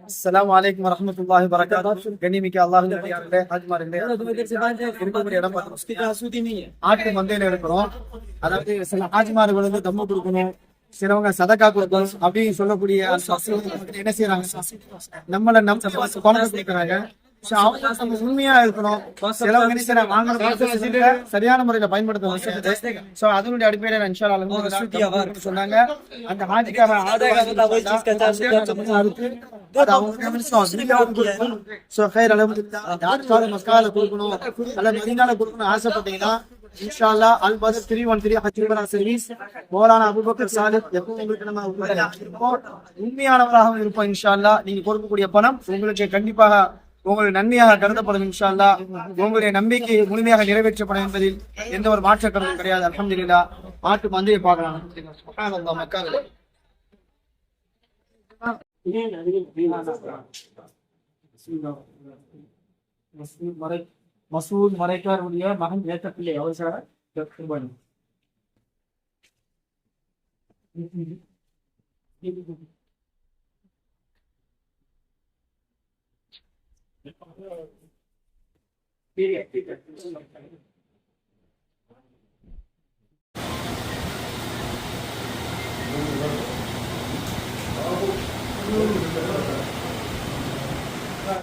அஸ்ஸலாமு அலைக்கும் வரஹ்மத்துல்லாஹி வபரகாத்துஹு. கண்ணியமிக்க அல்லாஹ்வின் அடியார்களே, ஹாஜிமார்களே, இருக்கக்கூடிய இடம் பார்த்தீங்கன்னா ஆட்டு மந்தையில இருக்கிறோம். அதாவது சில ஹாஜிமார்கள் வந்து தம்மு கொடுக்கணும், சிலவங்க சதக்கா கொடுக்கணும் அப்படின்னு சொல்லக்கூடிய என்ன செய்யறாங்க, நம்மள நம்ம பணத்தை கொடுக்குறாங்க. அவங்க நம்ம உண்மையா இருக்கணும். சிலவங்க என்ன செய்யறாங்க, வாங்கின சரியான முறையில பயன்படுத்த. சோ அதனுடைய அடிப்படையில இன்ஷா அல்லாஹ் சொன்னாங்க. அந்த ஹாஜிக்காக ஆசைப்பட்டீங்கன்னா இன்ஷா அல்லாஹ் அல் பதர் 313 ஹஜ் உம்ரா சர்வீஸ் மௌலானா அபூபக்கர் சாலிஹ் எப்பவும் உங்களுக்கு நம்ம உண்மையானவராக இருப்போம். இன்ஷா அல்லாஹ் நீங்க கொடுக்கக்கூடிய பணம் உங்களுக்கு கண்டிப்பாக உங்களுக்கு நன்மையாக கருதப்படும். இன்ஷா அல்லாஹ் உங்களுடைய நம்பிக்கை முழுமையாக நிறைவேற்றப்படும் என்பதில் எந்த ஒரு மாற்ற கருத்தும் கிடையாது. அல்ஹம்துலில்லாஹ். மாட்டு மந்தையை பார்க்கலாம். சுப்ஹானல்லாஹ். மக்கள் மசூத் மரைக்காருடைய மகன் ஏற்ற பிள்ளை அவசர